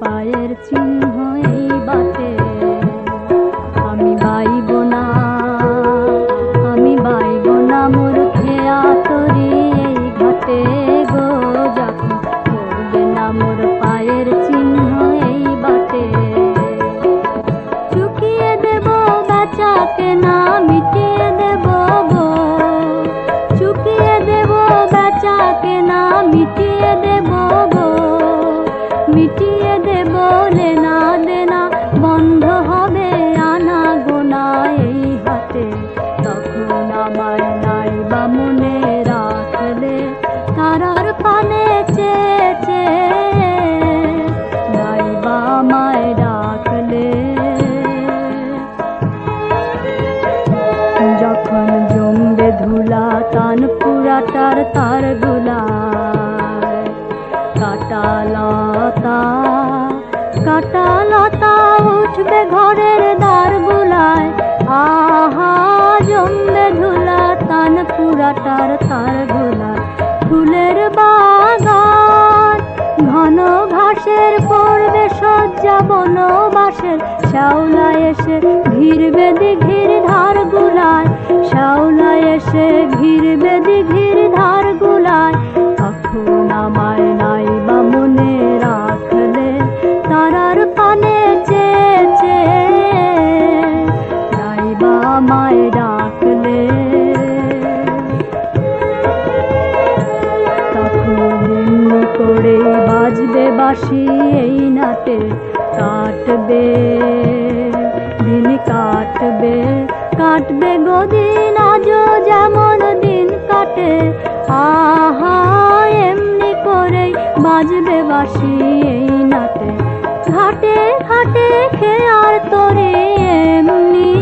পায়ের চিহ্ন এই বাটে আমি বাইব না, আমি বাইব না মোর খেয়া তরি এই ঘাটে গো, যখন পড়বে না মোর পায়ের চিহ্ন এই বাটে। চুকিয়ে দেব বেচা কেনা মিটিয়ে দেব গো, চুকিয়ে দেব বেচা কেনা মিটিয়ে দেব গো, মিটিয়ে দেব লেনা দেনা বন্ধ হবে আনা গোনা এই হাতে। তখন আমায় নাই বা মনে রাখলে তারার পানে চেয়ে চেয়ে, নাই বা আমায় রাখলে। যখন জমবে ধুলা তান পুরাটার তার গুলায়, কাটা লতা কাটা লতা উঠবে ঘরের দ্বার গুলায়, আহা জমবে ধুলা তান পুরাটার তার গুলায়। ফুলের বাগান ঘন ঘাসের পড়বে সজ্জা বনবাসের, শ্যাওলা এসে ঘিরবে দিঘির ধার গুলায়, শ্যাওলা এসে ঘিরবে দিঘির ধার গুলায়। তখন আমায় নাই বা মনে রাখলে তারার পানে চেয়ে চেয়ে, নাই বা আমায় ডাকলে। তখন এমনি করে বাজবে বাঁশি এই নাটে, কাটবে দিন কাটবে, কাটবে গদিন আজও যেমন দিন কাটে, আহা এমনি করে বাজবে বাঁশি এই নাটে। ঘাটে ঘাটে খেয়ার তোরে এমনি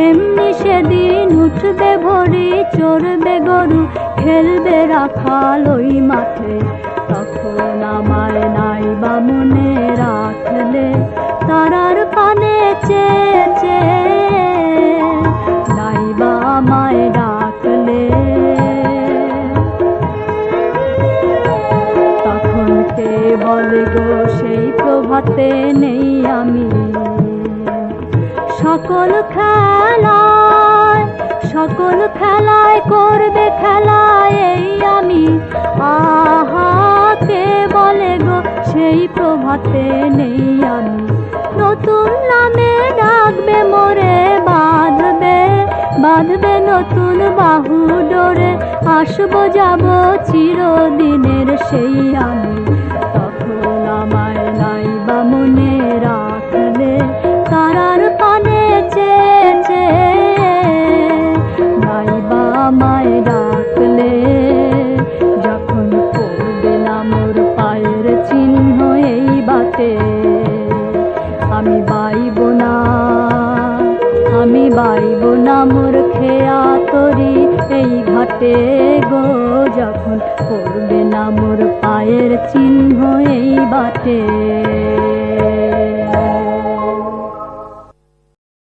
এমনি সেদিন উঠবে ভরি, চড়বে গরু খেলবে রাখাল ওই মাঠে। তখন আমায় নাই বা মনে রাখলে তারার পানে চেয়ে চেয়ে, নাই বা আমায় ডাকলে। তখন কে বলে গো সেই প্রভাতে নেই আমি, সকল খেলায় সকল খেলায় করবে খেলায় এই আমি, আহা কে বলে গো সেই প্রভাতে নেই আমি। নতুন নামে ডাকবে মোরে, বাঁধবে বাঁধবে নতুন বাহু ডোরে, আসবো যাব চিরদিনের সেই আমি। তখন আমায় নাই বা মনে রাখলে তারার পানে চেয়ে চেয়ে, নাই বা আমায় ডাকলে। যখন পড়বে না মোর পায়ের চিহ্ন এই বাটে আমি বাইব না, আমি বাইব না মোর খেয়া তরি এই ঘাটে গো, যখন পড়বে না মোর পায়ের চিহ্ন এই বাটে।